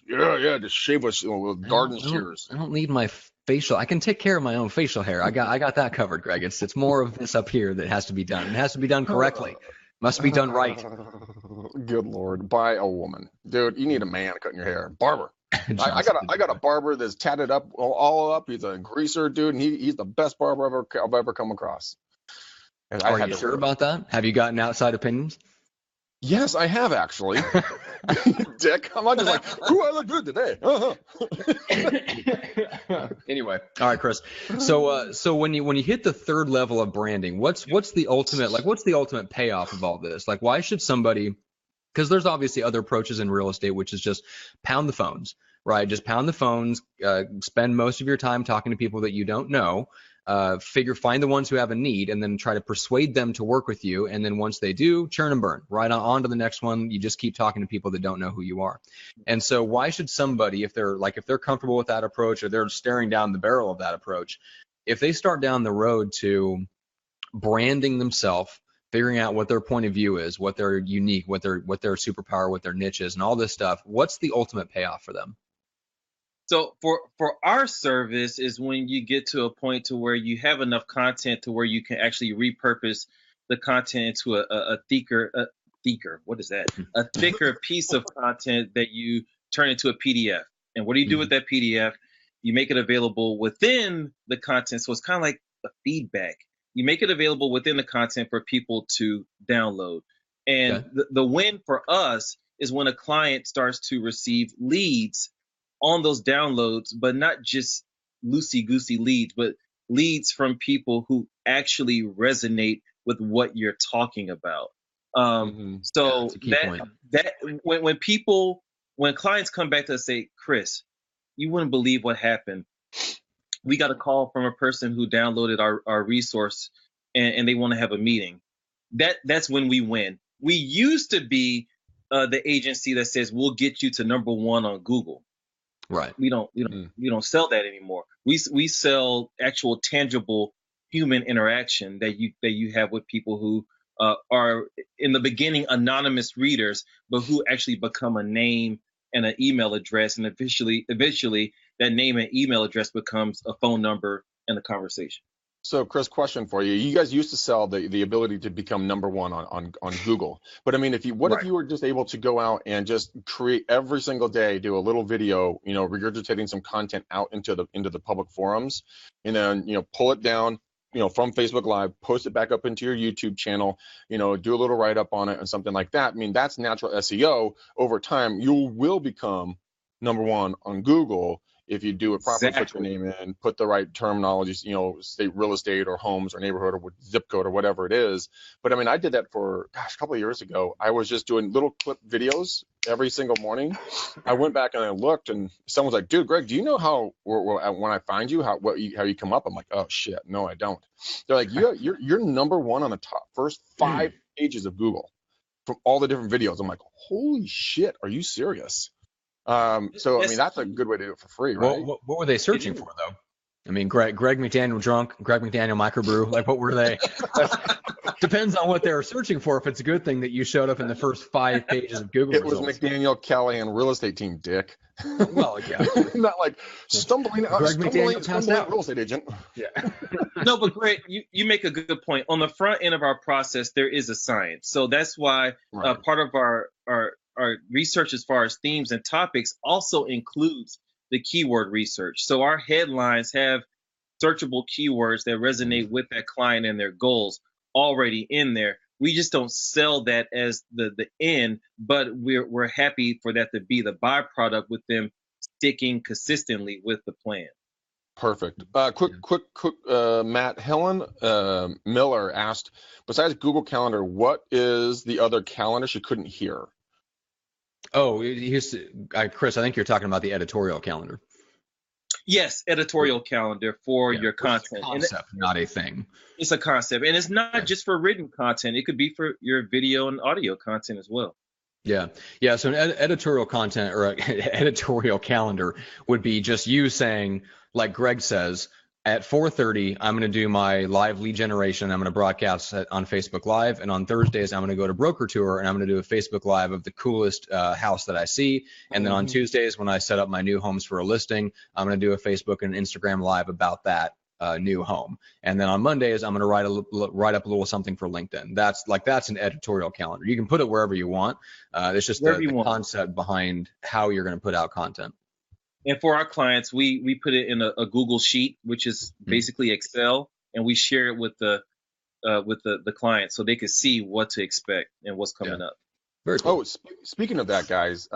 [SPEAKER 2] shave us with garden shears.
[SPEAKER 1] I don't need my facial. I can take care of my own facial hair. I got that covered, Greg. It's more of this up here that has to be done. It has to be done correctly. Must be done right.
[SPEAKER 2] Good Lord. By a woman. Dude, you need a man cutting your hair. Barber. I got a barber that's tatted up all up. He's a greaser dude, and he's the best barber I've ever come across. And
[SPEAKER 1] Are you sure about that? Have you gotten outside opinions?
[SPEAKER 2] Yes, I have actually. Dick, I'm not just like, ooh, I look good today.
[SPEAKER 1] Anyway, all right, Chris. So when you hit the third level of branding, what's the ultimate payoff of all this? Like, why should somebody? Because there's obviously other approaches in real estate, which is just pound the phones, right? Just pound the phones, spend most of your time talking to people that you don't know, find the ones who have a need, and then try to persuade them to work with you. And then once they do, churn and burn, right on to the next one. You just keep talking to people that don't know who you are. And so why should somebody, if they're comfortable with that approach, or they're staring down the barrel of that approach, if they start down the road to branding themselves, figuring out what their point of view is, what their unique, what their superpower, what their niche is, and all this stuff, what's the ultimate payoff for them?
[SPEAKER 3] So for our service is when you get to a point to where you have enough content to where you can actually repurpose the content into a thicker, what is that? A thicker piece of content that you turn into a PDF. And what do you do with that PDF? You make it available within the content. So it's kind of like a feedback. You make it available within the content for people to download. And the win for us is when a client starts to receive leads on those downloads, but not just loosey-goosey leads, but leads from people who actually resonate with what you're talking about. So when clients come back to us and say, Chris, you wouldn't believe what happened. We got a call from a person who downloaded our resource and they want to have a meeting. That's when we win. We used to be the agency that says we'll get you to #1 on Google.
[SPEAKER 1] Right.
[SPEAKER 3] We don't sell that anymore. We sell actual tangible human interaction that you have with people who are in the beginning anonymous readers, but who actually become a name and an email address, and eventually that name and email address becomes a phone number and a conversation.
[SPEAKER 2] So, Chris, question for you. You guys used to sell the ability to become #1 on Google. But I mean, if you were just able to go out and just create every single day, do a little video, regurgitating some content out into the public forums, and then, pull it down, from Facebook Live, post it back up into your YouTube channel, do a little write-up on it and something like that. I mean, that's natural SEO. Over time, you will become #1 on Google if you do it properly, put your name in, put the right terminology, state real estate or homes or neighborhood or zip code or whatever it is. But I mean, I did that for, a couple of years ago. I was just doing little clip videos every single morning. I went back and I looked, and someone's like, dude, Greg, do you know how, when I find you, how you come up? I'm like, oh shit, no, I don't. They're like, you're #1 on the first 5 pages of Google from all the different videos. I'm like, holy shit, are you serious? So I mean, that's a good way to do it for free, right?
[SPEAKER 1] What were they searching for, though? I mean, Greg McDaniel drunk, Greg McDaniel microbrew. Like, what were they? Depends on what they were searching for. If it's a good thing that you showed up in the first 5 pages of Google results.
[SPEAKER 2] It was McDaniel Callahan real estate team, Dick.
[SPEAKER 1] Well, yeah.
[SPEAKER 2] Not like stumbling real estate agent.
[SPEAKER 1] Yeah.
[SPEAKER 3] No, but Greg, you make a good point. On the front end of our process, there is a science. So that's why part of our research as far as themes and topics also includes the keyword research. So our headlines have searchable keywords that resonate with that client and their goals already in there. We just don't sell that as the end, but we're happy for that to be the byproduct with them sticking consistently with the plan.
[SPEAKER 2] Perfect. Quick, Matt, Helen Miller asked, besides Google Calendar, what is the other calendar she couldn't hear?
[SPEAKER 1] Oh, Chris, I think you're talking about the editorial calendar.
[SPEAKER 3] Yes, editorial calendar for your content.
[SPEAKER 1] It's a concept, not a thing.
[SPEAKER 3] It's a concept, and it's not just for written content. It could be for your video and audio content as well.
[SPEAKER 1] Yeah. So an editorial content or editorial calendar would be just you saying, like Greg says, at 4:30, I'm going to do my live lead generation. I'm going to broadcast it on Facebook Live. And on Thursdays, I'm going to go to Broker Tour and I'm going to do a Facebook Live of the coolest house that I see. And then on Tuesdays, when I set up my new homes for a listing, I'm going to do a Facebook and Instagram Live about that new home. And then on Mondays, I'm going to write up a little something for LinkedIn. That's an editorial calendar. You can put it wherever you want. It's just the concept behind how you're going to put out content.
[SPEAKER 3] And for our clients, we put it in a Google sheet, which is basically Excel, and we share it with the client so they can see what to expect and what's coming up.
[SPEAKER 1] Very cool.
[SPEAKER 2] Oh, speaking of that, guys,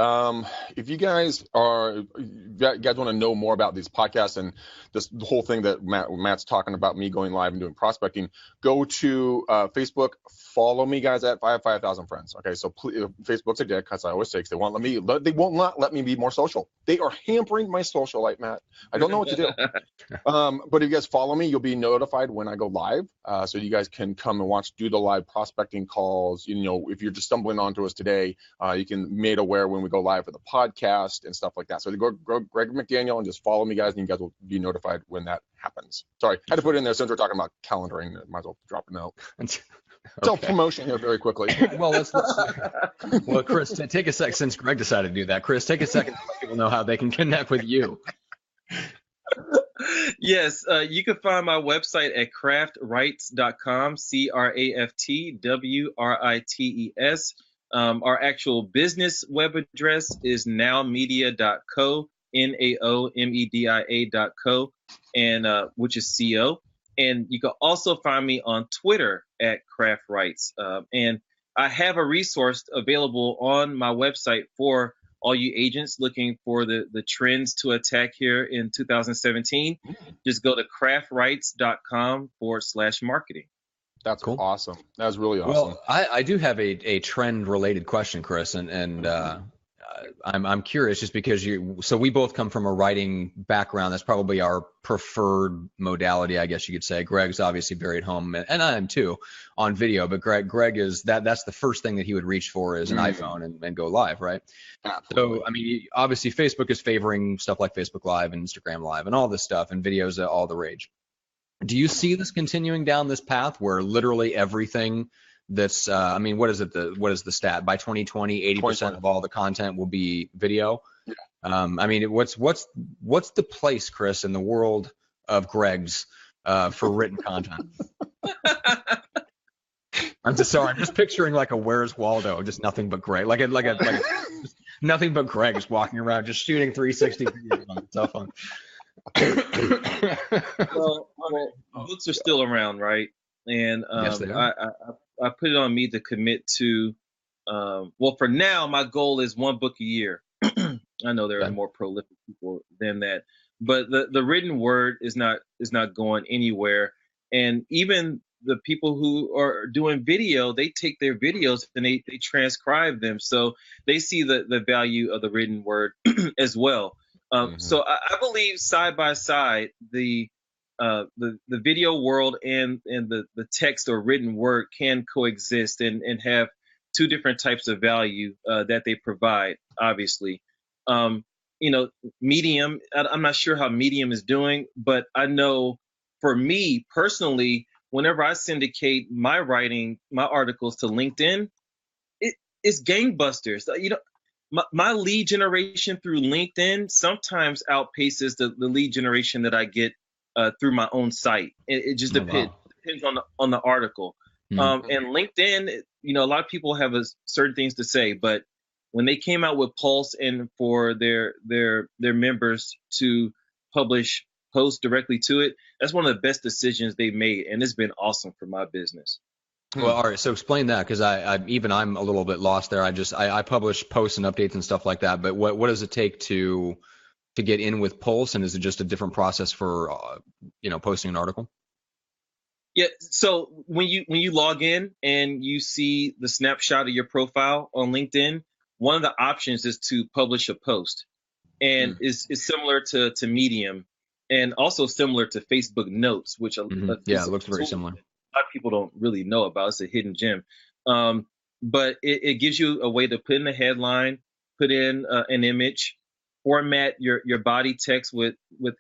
[SPEAKER 2] if you guys want to know more about these podcasts and this the whole thing that Matt's talking about, me going live and doing prospecting, go to Facebook. Follow me, guys, at 5,000 friends. Okay, so Facebook's a dick, because I always say, they won't not let me be more social. They are hampering my social life, Matt. I don't know what to do. But if you guys follow me, you'll be notified when I go live, so you guys can come and do the live prospecting calls. You know, if you're just stumbling onto us today, you can be made aware when we go live for the podcast and stuff like that. So go Greg McDaniel and just follow me, guys, and you guys will be notified when that happens. Sorry, I had to put it in there since we're talking about calendaring. Might as well drop a note. Self-promotion here very quickly.
[SPEAKER 1] Well, well, Chris, take a sec. Since Greg decided to do that, Chris, take a second to let people know how they can connect with you.
[SPEAKER 3] Yes, you can find my website at craftrights.com, CRAFTWRITES. Our actual business web address is nowmedia.co, NAOMEDIA.co, and which is CO. And you can also find me on Twitter at craftrights. And I have a resource available on my website for all you agents looking for the trends to attack here in 2017. Just go to craftrights.com/marketing.
[SPEAKER 2] That's
[SPEAKER 1] cool.
[SPEAKER 2] Awesome. That was really awesome.
[SPEAKER 1] Well, I do have a trend related question, Chris, and I'm curious just because so we both come from a writing background. That's probably our preferred modality, I guess you could say. Greg's obviously very at home, and I am too, on video. But Greg is that's the first thing that he would reach for is an iPhone and go live, right?
[SPEAKER 2] Absolutely.
[SPEAKER 1] So I mean, obviously Facebook is favoring stuff like Facebook Live and Instagram Live and all this stuff, and videos are all the rage. Do you see this continuing down this path where literally everything that's I mean, what is the stat? By 2020, 80% of all the content will be video.
[SPEAKER 2] Yeah.
[SPEAKER 1] I mean, what's the place, Chris, in the world of Greg's for written content? I'm just picturing like a Where's Waldo, just nothing but Greg, like just nothing but Greg's walking around just shooting 360 videos on the cell phone.
[SPEAKER 3] Well, books are still around, right? And
[SPEAKER 1] yes, they are.
[SPEAKER 3] I put it on me to commit to. Well, for now, my goal is one book a year. I know there are more prolific people than that, but the written word is not going anywhere. And even the people who are doing video, they take their videos and they transcribe them, so they see the value of the written word as well. So I believe side by side, the video world and the text or written word can coexist and have two different types of value that they provide, obviously. Medium, I'm not sure how Medium is doing, but I know for me personally, whenever I syndicate my writing, my articles to LinkedIn, it's gangbusters. My lead generation through LinkedIn sometimes outpaces the lead generation that I get through my own site. It just depends on the article. And LinkedIn, a lot of people have certain things to say, but when they came out with Pulse and for their members to publish posts directly to it, that's one of the best decisions they made, and it's been awesome for my business.
[SPEAKER 1] Well, all right. So explain that, because I'm a little bit lost there. I publish posts and updates and stuff like that. But what does it take to get in with Pulse, and is it just a different process for posting an article?
[SPEAKER 3] Yeah. So when you log in and you see the snapshot of your profile on LinkedIn, one of the options is to publish a post, and is similar to Medium, and also similar to Facebook Notes, which it
[SPEAKER 1] looks very similar.
[SPEAKER 3] A lot of people don't really know about. It's a hidden gem. But it gives you a way to put in a headline, put in an image, format your body text with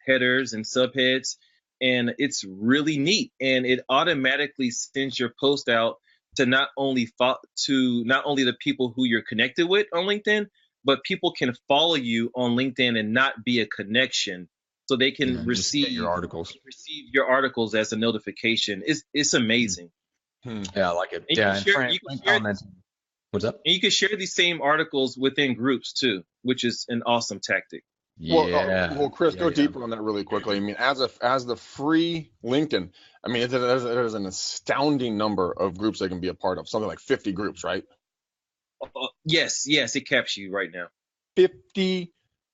[SPEAKER 3] headers and subheads, and it's really neat. And it automatically sends your post out to not only the people who you're connected with on LinkedIn, but people can follow you on LinkedIn and not be a connection. So they can receive
[SPEAKER 1] your articles.
[SPEAKER 3] Receive your articles as a notification. It's amazing.
[SPEAKER 1] Yeah, I like it. What's up?
[SPEAKER 3] And you can share these same articles within groups too, which is an awesome tactic.
[SPEAKER 1] Yeah.
[SPEAKER 2] Chris,
[SPEAKER 1] Yeah.
[SPEAKER 2] go
[SPEAKER 1] Yeah.
[SPEAKER 2] deeper on that really quickly. I mean, as the free LinkedIn, I mean, there's an astounding number of groups they can be a part of. Something like 50 groups, right?
[SPEAKER 3] Yes, it caps you right now.
[SPEAKER 2] 50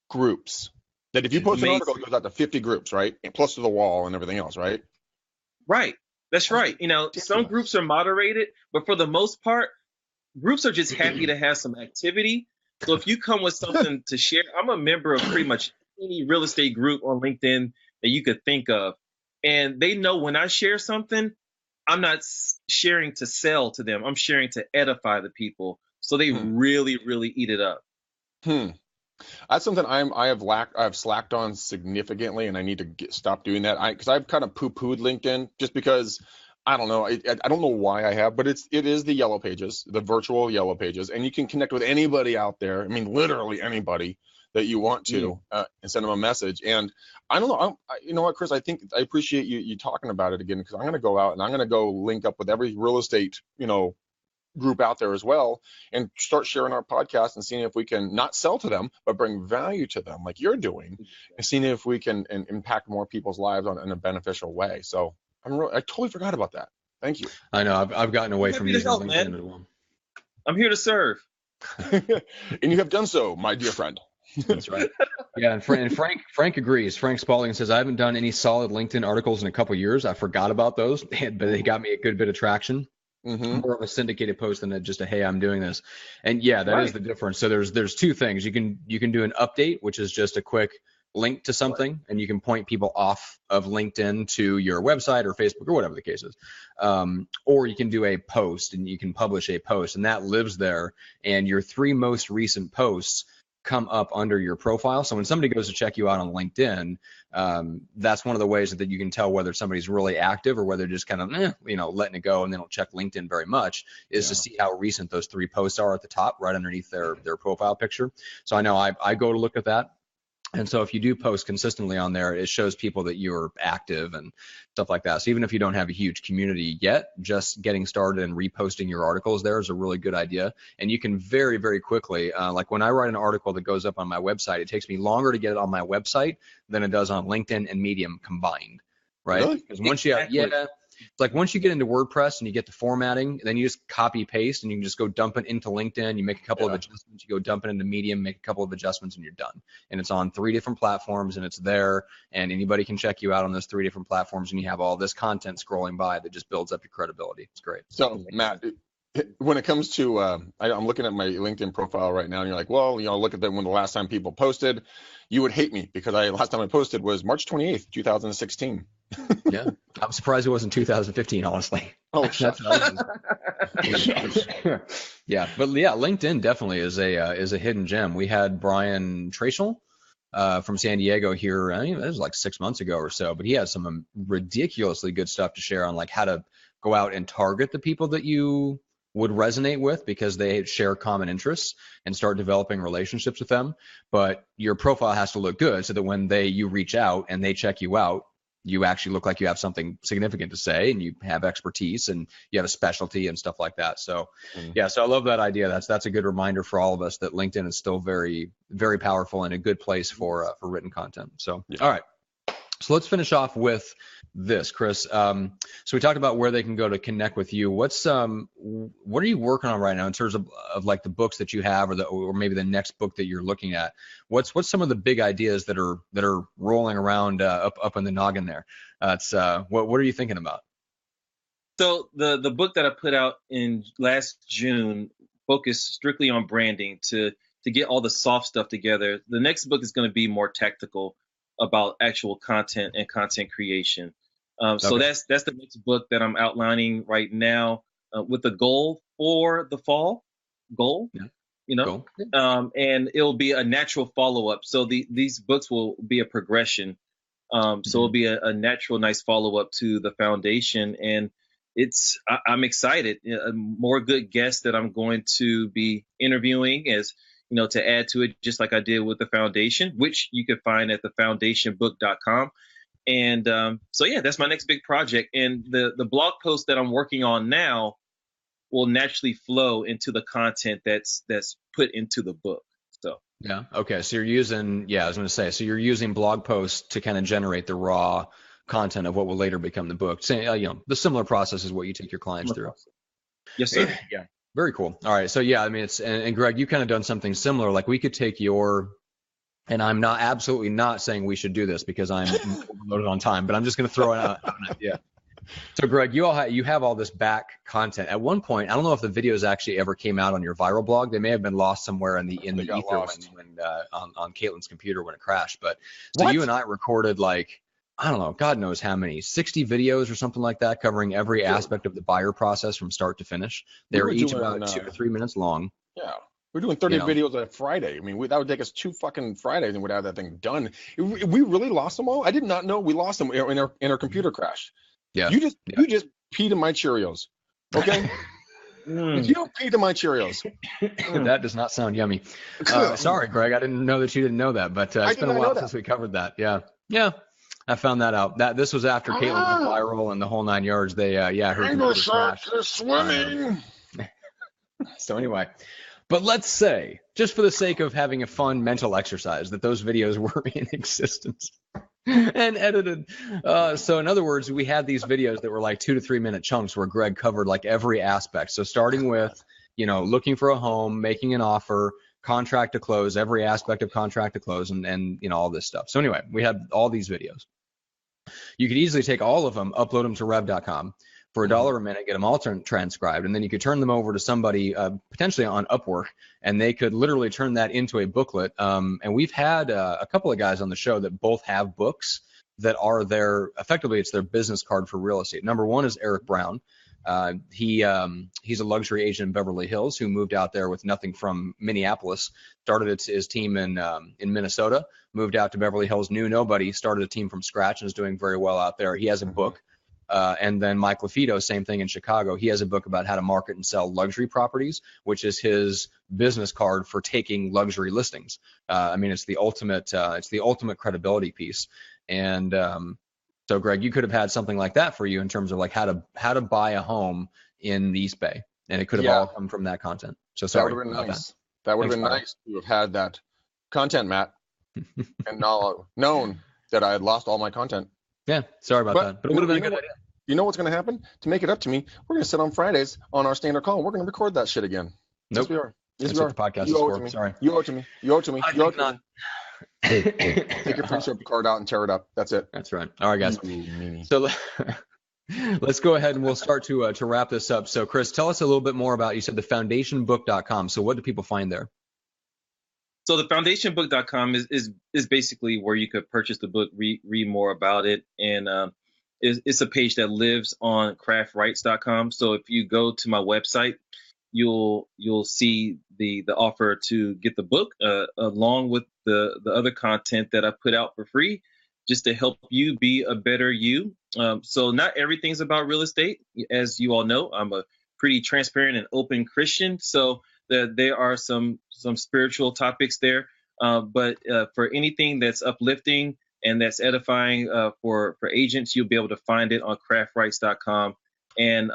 [SPEAKER 2] groups. That if you post an article, it
[SPEAKER 3] Amazing.
[SPEAKER 2] goes out to 50 groups, right? And plus to the wall and everything else, right?
[SPEAKER 3] Right. That's
[SPEAKER 2] That's
[SPEAKER 3] right. You know, some
[SPEAKER 2] ridiculous.
[SPEAKER 3] groups are moderated, but for the most part, groups are just happy to have some activity. So if you come with something to share, I'm a member of pretty much any real estate group on LinkedIn that you could think of. And they know when I share something, I'm not sharing to sell to them. I'm sharing to edify the people. So they
[SPEAKER 2] Hmm.
[SPEAKER 3] really, really eat it up.
[SPEAKER 2] Hmm. That's something I've slacked on significantly, and I need to stop doing that. Because I've kind of poo-pooed LinkedIn just because I don't know. I don't know why I have, but it is the yellow pages, the virtual yellow pages, and you can connect with anybody out there. I mean, literally anybody that you want
[SPEAKER 3] Mm.
[SPEAKER 2] to, and send them a message. And I don't know. You know what, Chris? I think I appreciate you talking about it again, because I'm going to go out and I'm going to go link up with every real estate, group out there as well, and start sharing our podcast and seeing if we can not sell to them but bring value to them like you're doing, and seeing if we can impact more people's lives in a beneficial way. So I totally forgot about that. Thank you.
[SPEAKER 1] I know. I've gotten
[SPEAKER 3] I'm
[SPEAKER 1] away from
[SPEAKER 3] happy to
[SPEAKER 1] using
[SPEAKER 3] help,
[SPEAKER 1] LinkedIn
[SPEAKER 3] man.
[SPEAKER 1] as well.
[SPEAKER 3] I'm here to serve.
[SPEAKER 2] And you have done so, my dear friend.
[SPEAKER 1] That's right. Yeah, and Frank agrees. Frank Spalding says I haven't done any solid LinkedIn articles in a couple years. I forgot about those, but they got me a good bit of traction.
[SPEAKER 2] Mm-hmm.
[SPEAKER 1] More of a syndicated post than just a hey, I'm doing this. And yeah, that is
[SPEAKER 3] Right.
[SPEAKER 1] the difference. So there's two things. You can do an update, which is just a quick link to something, and you can point people off of LinkedIn to your website or Facebook or whatever the case is. Or you can do a post, and you can publish a post, and that lives there. And your three most recent posts come up under your profile. So when somebody goes to check you out on LinkedIn, that's one of the ways that you can tell whether somebody's really active or whether they're just kind of, letting it go and they don't check LinkedIn very much, is to see how recent those three posts are at the top, right underneath their profile picture. So I know I go to look at that. And so if you do post consistently on there, it shows people that you're active and stuff like that. So even if you don't have a huge community yet, just getting started and reposting your articles there is a really good idea. And you can very, very quickly, like when I write an article that goes up on my website, it takes me longer to get it on my website than it does on LinkedIn and Medium combined, right?
[SPEAKER 2] Really?
[SPEAKER 1] Because
[SPEAKER 3] Exactly.
[SPEAKER 1] it's like once you get into WordPress and you get the formatting, then you just copy paste and you can just go dump it into LinkedIn. You make a couple of adjustments, you go dump it into Medium, make a couple of adjustments, and you're done. And it's on three different platforms and it's there, and anybody can check you out on those three different platforms, and you have all this content scrolling by that just builds up your credibility. It's great.
[SPEAKER 2] So Matt, when it comes to I'm looking at my LinkedIn profile right now, and you're like, well, look at when the last time people posted. You would hate me because last time I posted was March 28th, 2016.
[SPEAKER 1] Yeah, I'm surprised it wasn't 2015, honestly.
[SPEAKER 2] Oh, shut
[SPEAKER 1] That's yeah, but yeah, LinkedIn definitely is a hidden gem. We had Brian Trachel from San Diego here. I mean, it was like 6 months ago or so, but he had some ridiculously good stuff to share on like how to go out and target the people that you would resonate with because they share common interests, and start developing relationships with them. But your profile has to look good so that when you reach out and they check you out, you actually look like you have something significant to say and you have expertise and you have a specialty and stuff like that. So yeah, so I love that idea. That's a good reminder for all of us that LinkedIn is still very, very powerful and a good place for written content. So,
[SPEAKER 2] Yeah.
[SPEAKER 1] all right. So let's finish off with this, Chris. So we talked about where they can go to connect with you. What are you working on right now in terms of like the books that you have, or maybe the next book that you're looking at? What's some of the big ideas that are rolling around up in the noggin there? What are you thinking about?
[SPEAKER 3] So the book that I put out in last June focused strictly on branding to get all the soft stuff together. The next book is going to be more tactical about actual content and content creation. So
[SPEAKER 1] Okay.
[SPEAKER 3] that's the next book that I'm outlining right now, with the goal for the fall goal,
[SPEAKER 1] Yeah.
[SPEAKER 3] you know,
[SPEAKER 1] Cool.
[SPEAKER 3] and it'll be a natural follow up. So these books will be a progression. So it'll be a natural, nice follow up to the foundation, and I'm excited. More good guests that I'm going to be interviewing, as to add to it, just like I did with the foundation, which you can find at thefoundationbook.com. And so yeah, that's my next big project. And the blog post that I'm working on now will naturally flow into the content that's put into the book. So
[SPEAKER 1] Yeah. Okay. So you're using, yeah, I was going to say, so you're using blog posts to kind of generate the raw content of what will later become the book. Say, the similar process is what you take your clients through.
[SPEAKER 3] Yes, sir.
[SPEAKER 1] Yeah. Very cool. All right. So yeah, I mean, and Greg, you kind of done something similar. Like we could take and I'm not absolutely not saying we should do this because I'm overloaded on time, but I'm just going to throw out an idea. So Greg, you have all this back content. At one point, I don't know if the videos actually ever came out on your viral blog. They may have been lost somewhere in the ether when on Caitlin's computer when it crashed. But so you and I recorded like, I don't know, God knows how many, 60 videos or something like that, covering every aspect of the buyer process from start to finish. They're each about 2 to 3 minutes long.
[SPEAKER 2] Yeah. We're doing 30 videos on a Friday. I mean, that would take us 2 fucking Fridays and we'd have that thing done. We really lost them all? I did not know we lost them in our computer crash. Yeah. You just peed in my Cheerios. Okay? You peed in my Cheerios.
[SPEAKER 1] That does not sound yummy. Sorry, Greg. I didn't know that you didn't know that, but it's been a while since we covered that. Yeah. Yeah. I found that out. This was after Caitlin went viral and the whole 9 yards. They, her computer crashed.
[SPEAKER 2] They're swimming.
[SPEAKER 1] So anyway. But let's say, just for the sake of having a fun mental exercise, that those videos were in existence and edited. So in other words, we had these videos that were like 2 to 3 minute chunks where Greg covered like every aspect. So starting with, looking for a home, making an offer, contract to close, every aspect of contract to close, and all this stuff. So anyway, we had all these videos. You could easily take all of them, upload them to rev.com. For $1 a minute, get them all transcribed, and then you could turn them over to somebody potentially on Upwork, and they could literally turn that into a booklet. And we've had a couple of guys on the show that both have books that are effectively it's their business card for real estate. Number one is Eric Brown. He's a luxury agent in Beverly Hills who moved out there with nothing from Minneapolis, started his team in Minnesota, moved out to Beverly Hills, knew nobody, started a team from scratch, and is doing very well out there. He has a book. And then Mike LaFido, same thing in Chicago. He has a book about how to market and sell luxury properties, which is his business card for taking luxury listings. I mean, it's the ultimate credibility piece. And so, Greg, you could have had something like that for you in terms of like how to buy a home in the East Bay, and it could have all come from that content. So sorry.
[SPEAKER 2] That would have been nice. That would have been nice to have had that content, Matt, and known that I had lost all my content.
[SPEAKER 1] Yeah, sorry about that. But it would have been a good idea.
[SPEAKER 2] You know what's going to happen? To make it up to me, we're going to sit on Fridays on our standard call. We're going to record that shit again.
[SPEAKER 1] Nope.
[SPEAKER 2] Yes, we are. Yes,
[SPEAKER 1] That's what the podcast is for. Sorry.
[SPEAKER 2] You owe it to me. You owe it to me. You owe it to me. Take your friendship card out and tear it up. That's it.
[SPEAKER 1] That's right. All right, guys. So let's go ahead and we'll start to wrap this up. So, Chris, tell us a little bit more about, you said the foundationbook.com. So what do people find there?
[SPEAKER 3] So the foundationbook.com is basically where you could purchase the book, read more about it, and it's a page that lives on craftrights.com. So if you go to my website, you'll see the offer to get the book along with the other content that I put out for free, just to help you be a better you. So not everything's about real estate, as you all know. I'm a pretty transparent and open Christian, so there are some spiritual topics there, but for anything that's uplifting and that's edifying for agents, you'll be able to find it on craftrights.com. And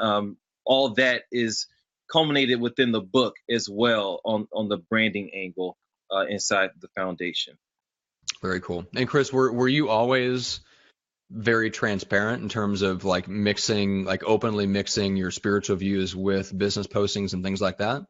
[SPEAKER 3] all that is culminated within the book as well on the branding angle inside the foundation.
[SPEAKER 1] Very cool. And Chris, were you always very transparent in terms of like openly mixing your spiritual views with business postings and things like that?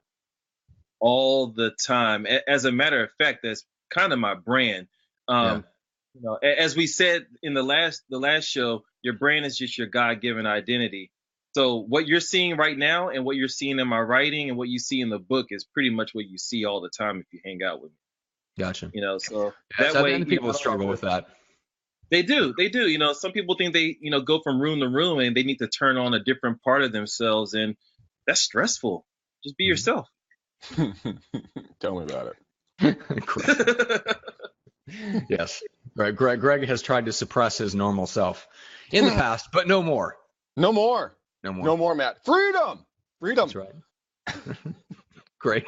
[SPEAKER 3] All the time. As a matter of fact, that's kind of my brand. As we said in the last show, your brand is just your God-given identity. So what you're seeing right now and what you're seeing in my writing and what you see in the book is pretty much what you see all the time if you hang out with me.
[SPEAKER 1] Gotcha.
[SPEAKER 3] So that way
[SPEAKER 1] people struggle with that.
[SPEAKER 3] They do. Some people think they, go from room to room and they need to turn on a different part of themselves, and that's stressful. Just be yourself.
[SPEAKER 2] Tell me about it.
[SPEAKER 1] Yes. Right. Greg has tried to suppress his normal self in the past, but no more.
[SPEAKER 2] No more, Matt. Freedom.
[SPEAKER 1] That's right. Great.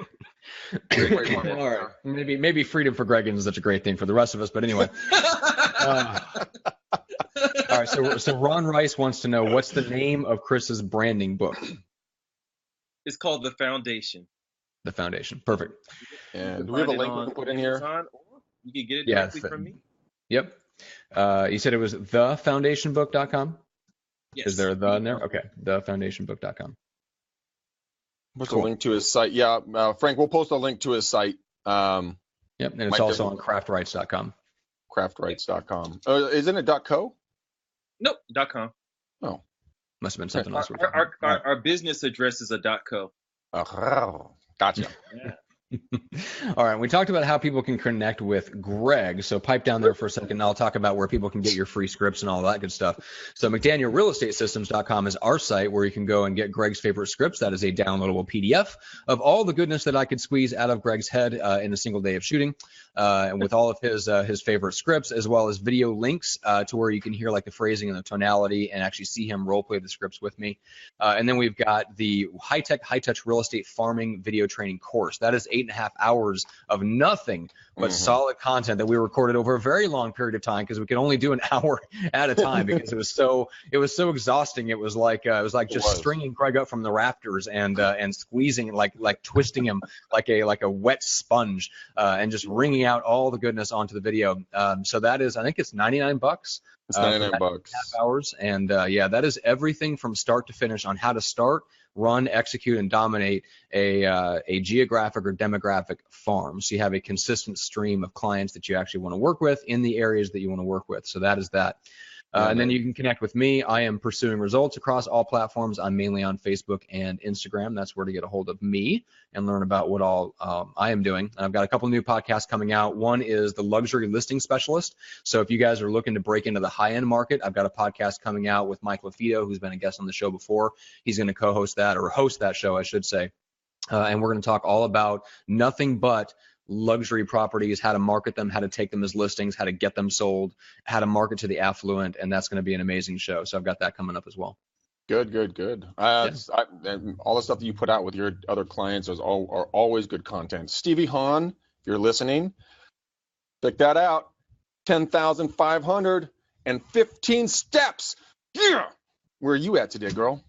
[SPEAKER 1] All right. Maybe freedom for Greg isn't such a great thing for the rest of us, but anyway. All right. So Ron Rice wants to know, what's the name of Chris's branding book?
[SPEAKER 3] It's called The Foundation.
[SPEAKER 1] The foundation. Perfect.
[SPEAKER 2] And do we have a link we can put in here?
[SPEAKER 3] Or you can get it directly from me.
[SPEAKER 1] Yep. You said it was thefoundationbook.com?
[SPEAKER 3] Yes.
[SPEAKER 1] Is there a the in there? Okay. Thefoundationbook.com.
[SPEAKER 2] What's the link to his site? Yeah, Frank, we'll post a link to his site.
[SPEAKER 1] Yep. And it's also on craftrights.com.
[SPEAKER 2] Craftrights.com. Isn't it .co?
[SPEAKER 3] Nope. .com.
[SPEAKER 2] Oh.
[SPEAKER 1] Must have been something else.
[SPEAKER 3] Our business address is a .co.
[SPEAKER 2] Oh, gotcha.
[SPEAKER 3] Yeah.
[SPEAKER 1] All right. We talked about how people can connect with Greg. So pipe down there for a second and I'll talk about where people can get your free scripts and all that good stuff. So McDanielRealEstateSystems.com is our site where you can go and get Greg's favorite scripts. That is a downloadable PDF of all the goodness that I could squeeze out of Greg's head in a single day of shooting, and with all of his favorite scripts, as well as video links to where you can hear like the phrasing and the tonality and actually see him role play the scripts with me. And then we've got the high-touch real estate farming video training course. That is 8.5 hours of nothing but solid content that we recorded over a very long period of time because we could only do an hour at a time because it was so exhausting. It was like just stringing Greg up from the rafters and squeezing like twisting him like a wet sponge and just wringing out all the goodness onto the video. So that is, I think it's $99.
[SPEAKER 2] It's $99.
[SPEAKER 1] 8.5 hours, and yeah, that is everything from start to finish on how to start, run, execute, and dominate a geographic or demographic farm. So you have a consistent stream of clients that you actually want to work with in the areas that you want to work with. So that is that. And then you can connect with me. I am pursuing results across all platforms. I'm mainly on Facebook and Instagram. That's where to get a hold of me and learn about what all I am doing. I've got a couple new podcasts coming out. One is the Luxury Listing Specialist. So if you guys are looking to break into the high-end market, I've got a podcast coming out with Mike LaFido, who's been a guest on the show before. He's going to co-host that, or host that show, I should say. And we're going to talk all about nothing but luxury properties, how to market them, how to take them as listings, how to get them sold, how to market to the affluent, and that's going to be an amazing show. So I've got that coming up as well.
[SPEAKER 2] Good. All the stuff that you put out with your other clients are always good content. Stevie Hahn, if you're listening, check that out. 10,515 steps. Yeah. Where are you at today, girl?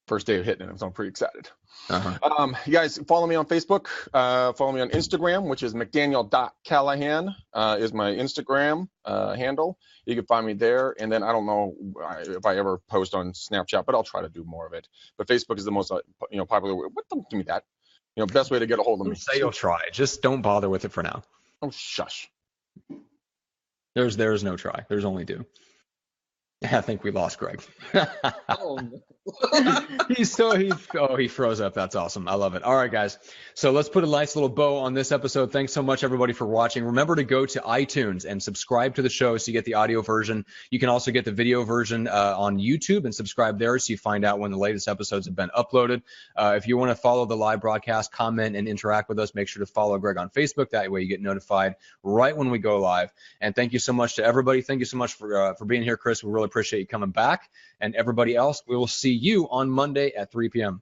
[SPEAKER 2] First day of hitting it, so I'm pretty excited. You guys follow me on Facebook, follow me on Instagram, which is mcdaniel.callahan is my Instagram handle. You can find me there, and then I don't know if I ever post on Snapchat, but I'll try to do more of it. But Facebook is the most popular way. Don't give me that. Best way to get a hold of me.
[SPEAKER 1] Say you'll try. Just don't bother with it for now.
[SPEAKER 2] Oh, shush.
[SPEAKER 1] There's no try. There's only do. I think we lost Greg.
[SPEAKER 3] Oh, no.
[SPEAKER 1] He froze up. That's awesome. I love it. All right, guys. So let's put a nice little bow on this episode. Thanks so much, everybody, for watching. Remember to go to iTunes and subscribe to the show so you get the audio version. You can also get the video version on YouTube and subscribe there so you find out when the latest episodes have been uploaded. If you want to follow the live broadcast, comment, and interact with us, make sure to follow Greg on Facebook. That way you get notified right when we go live. And thank you so much to everybody. Thank you so much for being here, Chris. We really appreciate you coming back. And everybody else, we will see you on Monday at 3 p.m.